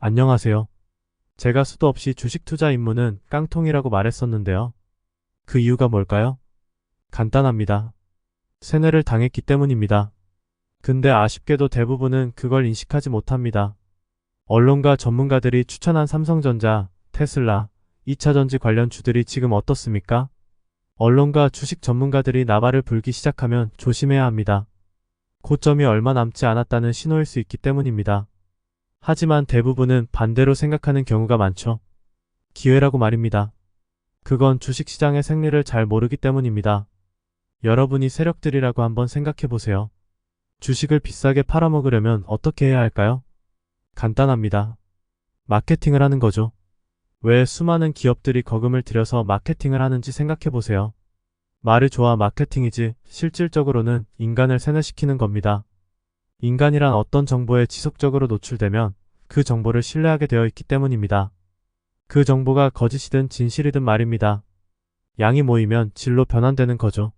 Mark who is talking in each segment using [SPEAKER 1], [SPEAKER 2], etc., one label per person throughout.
[SPEAKER 1] 안녕하세요. 제가 수도 없이 주식 투자 입문은 깡통이라고 말했었는데요. 그 이유가 뭘까요? 간단합니다. 세뇌를 당했기 때문입니다. 근데 아쉽게도 대부분은 그걸 인식하지 못합니다. 언론과 전문가들이 추천한 삼성전자, 테슬라, 2차전지 관련 주들이 지금 어떻습니까? 언론과 주식 전문가들이 나발을 불기 시작하면 조심해야 합니다. 고점이 얼마 남지 않았다는 신호일 수 있기 때문입니다. 하지만 대부분은 반대로 생각하는 경우가 많죠. 기회라고 말입니다. 그건 주식시장의 생리를 잘 모르기 때문입니다. 여러분이 세력들이라고 한번 생각해보세요. 주식을 비싸게 팔아먹으려면 어떻게 해야 할까요? 간단합니다. 마케팅을 하는 거죠. 왜 수많은 기업들이 거금을 들여서 마케팅을 하는지 생각해보세요. 말이 좋아 마케팅이지 실질적으로는 인간을 세뇌시키는 겁니다. 인간이란 어떤 정보에 지속적으로 노출되면 그 정보를 신뢰하게 되어 있기 때문입니다. 그 정보가 거짓이든 진실이든 말입니다. 양이 모이면 질로 변환되는 거죠.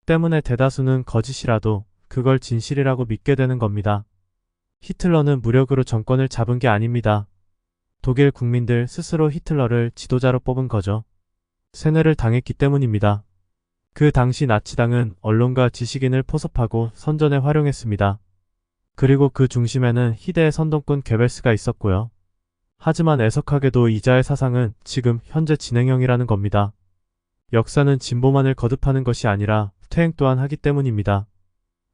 [SPEAKER 1] 때문에 대다수는 거짓이라도 그걸 진실이라고 믿게 되는 겁니다. 히틀러는 무력으로 정권을 잡은 게 아닙니다. 독일 국민들 스스로 히틀러를 지도자로 뽑은 거죠. 세뇌를 당했기 때문입니다. 그 당시 나치당은 언론과 지식인을 포섭하고 선전에 활용했습니다. 그리고 그 중심에는 희대의 선동꾼 게벨스가 있었고요. 하지만 애석하게도 이자의 사상은 지금 현재 진행형이라는 겁니다. 역사는 진보만을 거듭하는 것이 아니라 퇴행 또한 하기 때문입니다.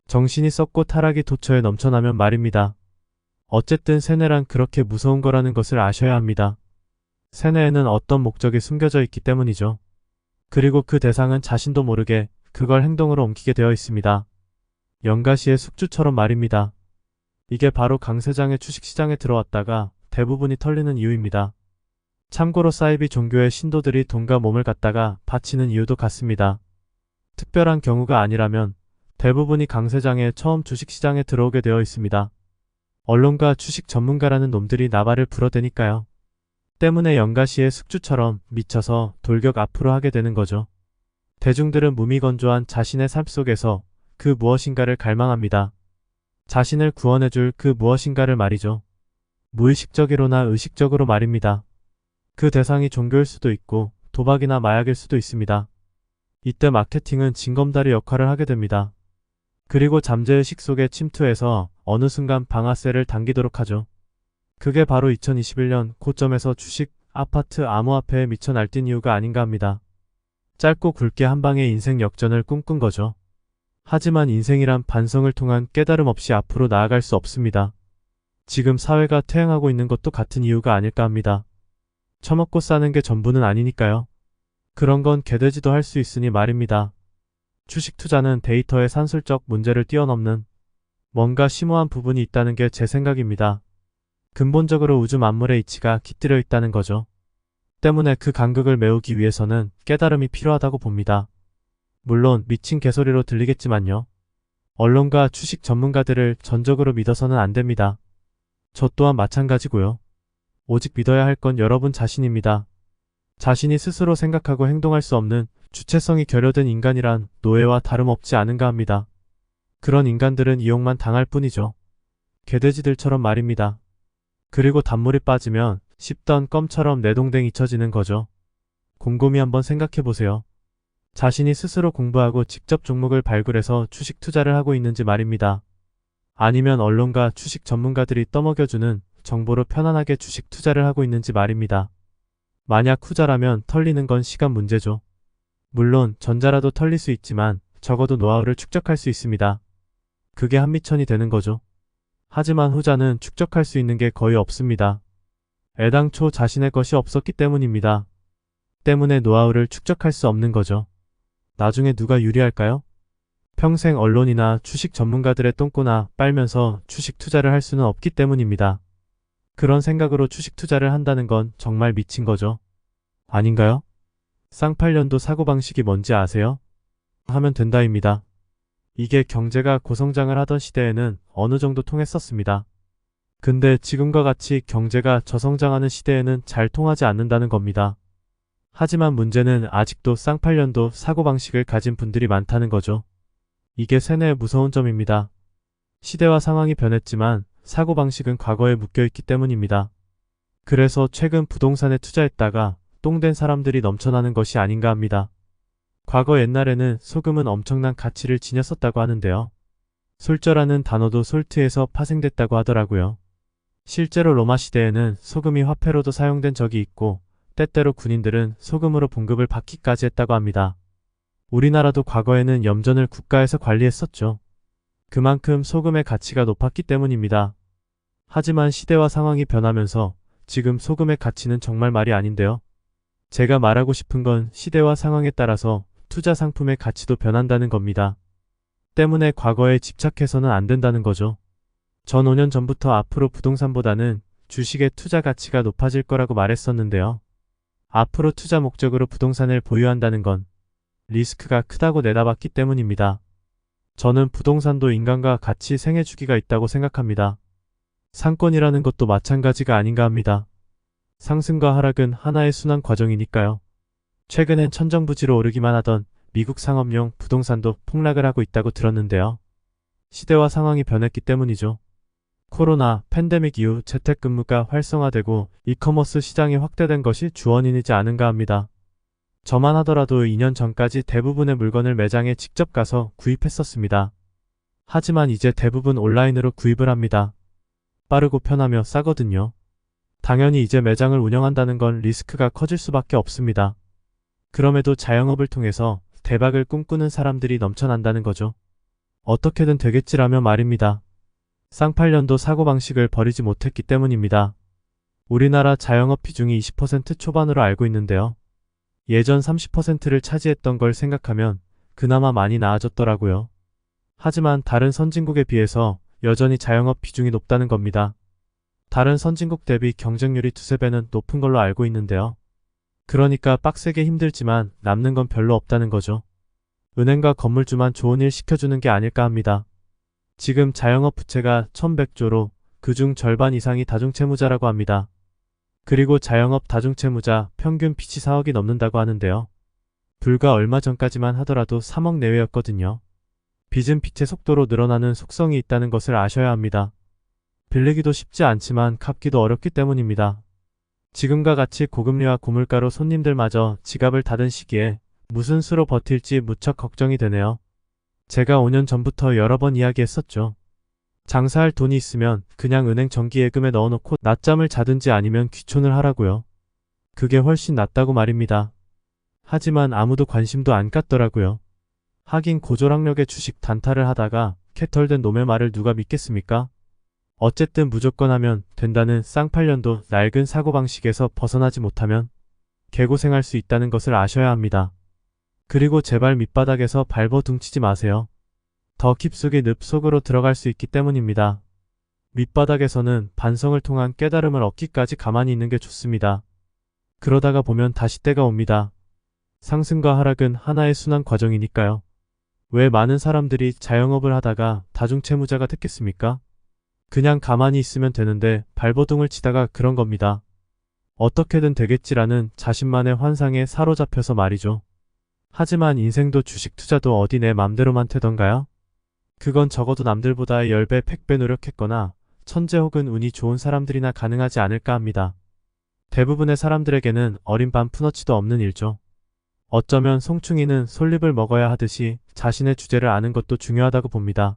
[SPEAKER 1] 정신이 썩고 타락이 도처에 넘쳐나면 말입니다. 어쨌든 세뇌란 그렇게 무서운 거라는 것을 아셔야 합니다. 세뇌에는 어떤 목적이 숨겨져 있기 때문이죠. 그리고 그 대상은 자신도 모르게 그걸 행동으로 옮기게 되어 있습니다. 연가시의 숙주처럼 말입니다. 이게 바로 강세장의 주식시장에 들어왔다가 대부분이 털리는 이유입니다. 참고로 사이비 종교의 신도들이 돈과 몸을 갖다가 바치는 이유도 같습니다. 특별한 경우가 아니라면 대부분이 강세장에 처음 주식시장에 들어오게 되어 있습니다. 언론과 주식 전문가라는 놈들이 나발을 불어대니까요. 때문에 연가시의 숙주처럼 미쳐서 돌격 앞으로 하게 되는 거죠. 대중들은 무미건조한 자신의 삶 속에서 그 무엇인가를 갈망합니다. 자신을 구원해줄 그 무엇인가를 말이죠. 무의식적이로나 의식적으로 말입니다. 그 대상이 종교일 수도 있고 도박이나 마약일 수도 있습니다. 이때 마케팅은 징검다리 역할을 하게 됩니다. 그리고 잠재의식 속에 침투해서 어느 순간 방아쇠를 당기도록 하죠. 그게 바로 2021년 고점에서 주식, 아파트, 암호화폐에 미쳐 날뛴 이유가 아닌가 합니다. 짧고 굵게 한 방의 인생 역전을 꿈꾼 거죠. 하지만 인생이란 반성을 통한 깨달음 없이 앞으로 나아갈 수 없습니다. 지금 사회가 퇴행하고 있는 것도 같은 이유가 아닐까 합니다. 처먹고 싸는 게 전부는 아니니까요. 그런 건 개돼지도 할 수 있으니 말입니다. 주식 투자는 데이터의 산술적 문제를 뛰어넘는 뭔가 심오한 부분이 있다는 게 제 생각입니다. 근본적으로 우주 만물의 이치가 깃들여 있다는 거죠. 때문에 그 간극을 메우기 위해서는 깨달음이 필요하다고 봅니다. 물론 미친 개소리로 들리겠지만요. 언론과 주식 전문가들을 전적으로 믿어서는 안 됩니다. 저 또한 마찬가지고요. 오직 믿어야 할 건 여러분 자신입니다. 자신이 스스로 생각하고 행동할 수 없는 주체성이 결여된 인간이란 노예와 다름없지 않은가 합니다. 그런 인간들은 이용만 당할 뿐이죠. 개돼지들처럼 말입니다. 그리고 단물이 빠지면 씹던 껌처럼 내동댕 잊혀지는 거죠. 곰곰이 한번 생각해보세요. 자신이 스스로 공부하고 직접 종목을 발굴해서 주식 투자를 하고 있는지 말입니다. 아니면 언론과 주식 전문가들이 떠먹여주는 정보로 편안하게 주식 투자를 하고 있는지 말입니다. 만약 후자라면 털리는 건 시간 문제죠. 물론 전자라도 털릴 수 있지만 적어도 노하우를 축적할 수 있습니다. 그게 한미천이 되는 거죠. 하지만 후자는 축적할 수 있는 게 거의 없습니다. 애당초 자신의 것이 없었기 때문입니다. 때문에 노하우를 축적할 수 없는 거죠. 나중에 누가 유리할까요? 평생 언론이나 주식 전문가들의 똥꼬나 빨면서 주식 투자를 할 수는 없기 때문입니다. 그런 생각으로 주식 투자를 한다는 건 정말 미친 거죠. 아닌가요? 쌍팔년도 사고방식이 뭔지 아세요? 하면 된다입니다. 이게 경제가 고성장을 하던 시대에는 어느 정도 통했었습니다. 근데 지금과 같이 경제가 저성장하는 시대에는 잘 통하지 않는다는 겁니다. 하지만 문제는 아직도 쌍팔년도 사고방식을 가진 분들이 많다는 거죠. 이게 세뇌의 무서운 점입니다. 시대와 상황이 변했지만 사고방식은 과거에 묶여있기 때문입니다. 그래서 최근 부동산에 투자했다가 똥된 사람들이 넘쳐나는 것이 아닌가 합니다. 과거 옛날에는 소금은 엄청난 가치를 지녔었다고 하는데요. 솔저라는 단어도 솔트에서 파생됐다고 하더라고요. 실제로 로마 시대에는 소금이 화폐로도 사용된 적이 있고 때때로 군인들은 소금으로 봉급을 받기까지 했다고 합니다. 우리나라도 과거에는 염전을 국가에서 관리했었죠. 그만큼 소금의 가치가 높았기 때문입니다. 하지만 시대와 상황이 변하면서 지금 소금의 가치는 정말 말이 아닌데요. 제가 말하고 싶은 건 시대와 상황에 따라서 투자 상품의 가치도 변한다는 겁니다. 때문에 과거에 집착해서는 안 된다는 거죠. 전 5년 전부터 앞으로 부동산보다는 주식의 투자 가치가 높아질 거라고 말했었는데요. 앞으로 투자 목적으로 부동산을 보유한다는 건 리스크가 크다고 내다봤기 때문입니다. 저는 부동산도 인간과 같이 생애 주기가 있다고 생각합니다. 상권이라는 것도 마찬가지가 아닌가 합니다. 상승과 하락은 하나의 순환 과정이니까요. 최근엔 천정부지로 오르기만 하던 미국 상업용 부동산도 폭락을 하고 있다고 들었는데요. 시대와 상황이 변했기 때문이죠. 코로나, 팬데믹 이후 재택근무가 활성화되고 이커머스 시장이 확대된 것이 주원인이지 않은가 합니다. 저만 하더라도 2년 전까지 대부분의 물건을 매장에 직접 가서 구입했었습니다. 하지만 이제 대부분 온라인으로 구입을 합니다. 빠르고 편하며 싸거든요. 당연히 이제 매장을 운영한다는 건 리스크가 커질 수밖에 없습니다. 그럼에도 자영업을 통해서 대박을 꿈꾸는 사람들이 넘쳐난다는 거죠. 어떻게든 되겠지라며 말입니다. 쌍팔년도 사고방식을 버리지 못했기 때문입니다. 우리나라 자영업 비중이 20% 초반으로 알고 있는데요. 예전 30%를 차지했던 걸 생각하면 그나마 많이 나아졌더라고요. 하지만 다른 선진국에 비해서 여전히 자영업 비중이 높다는 겁니다. 다른 선진국 대비 경쟁률이 두세 배는 높은 걸로 알고 있는데요. 그러니까 빡세게 힘들지만 남는 건 별로 없다는 거죠. 은행과 건물주만 좋은 일 시켜주는 게 아닐까 합니다. 지금 자영업 부채가 1100조로 그중 절반 이상이 다중채무자라고 합니다. 그리고 자영업 다중채무자 평균 빚이 4억이 넘는다고 하는데요. 불과 얼마 전까지만 하더라도 3억 내외였거든요. 빚은 빛의 속도로 늘어나는 속성이 있다는 것을 아셔야 합니다. 빌리기도 쉽지 않지만 갚기도 어렵기 때문입니다. 지금과 같이 고금리와 고물가로 손님들마저 지갑을 닫은 시기에 무슨 수로 버틸지 무척 걱정이 되네요. 제가 5년 전부터 여러 번 이야기했었죠. 장사할 돈이 있으면 그냥 은행 정기예금에 넣어놓고 낮잠을 자든지 아니면 귀촌을 하라고요. 그게 훨씬 낫다고 말입니다. 하지만 아무도 관심도 안 갖더라고요. 하긴 고졸학력의 주식 단타를 하다가 캐털된 놈의 말을 누가 믿겠습니까? 어쨌든 무조건 하면 된다는 쌍팔년도 낡은 사고방식에서 벗어나지 못하면 개고생할 수 있다는 것을 아셔야 합니다. 그리고 제발 밑바닥에서 발버둥치지 마세요. 더 깊숙이 늪 속으로 들어갈 수 있기 때문입니다. 밑바닥에서는 반성을 통한 깨달음을 얻기까지 가만히 있는 게 좋습니다. 그러다가 보면 다시 때가 옵니다. 상승과 하락은 하나의 순환 과정이니까요. 왜 많은 사람들이 자영업을 하다가 다중채무자가 됐겠습니까? 그냥 가만히 있으면 되는데 발버둥을 치다가 그런 겁니다. 어떻게든 되겠지라는 자신만의 환상에 사로잡혀서 말이죠. 하지만 인생도 주식 투자도 어디 내 맘대로만 되던가요? 그건 적어도 남들보다 10배, 100배 노력했거나 천재 혹은 운이 좋은 사람들이나 가능하지 않을까 합니다. 대부분의 사람들에게는 어린 밤 푸너치도 없는 일죠. 어쩌면 송충이는 솔잎을 먹어야 하듯이 자신의 주제를 아는 것도 중요하다고 봅니다.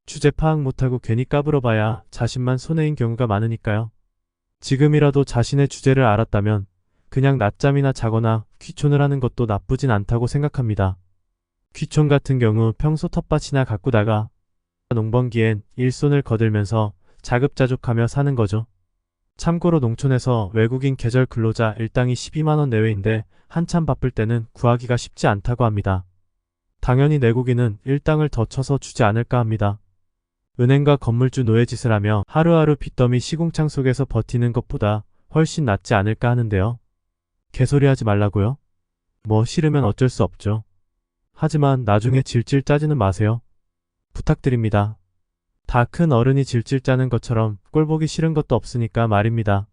[SPEAKER 1] 주제 파악 못하고 괜히 까불어봐야 자신만 손해인 경우가 많으니까요. 지금이라도 자신의 주제를 알았다면 그냥 낮잠이나 자거나 귀촌을 하는 것도 나쁘진 않다고 생각합니다. 귀촌 같은 경우 평소 텃밭이나 가꾸다가 농번기엔 일손을 거들면서 자급자족하며 사는 거죠. 참고로 농촌에서 외국인 계절 근로자 일당이 12만원 내외인데 한참 바쁠 때는 구하기가 쉽지 않다고 합니다. 당연히 내국인은 일당을 더 쳐서 주지 않을까 합니다. 은행과 건물주 노예짓을 하며 하루하루 빚더미 시궁창 속에서 버티는 것보다 훨씬 낫지 않을까 하는데요. 개소리하지 말라고요? 뭐 싫으면 어쩔 수 없죠. 하지만 나중에 질질 짜지는 마세요. 부탁드립니다. 다 큰 어른이 질질 짜는 것처럼 꼴보기 싫은 것도 없으니까 말입니다.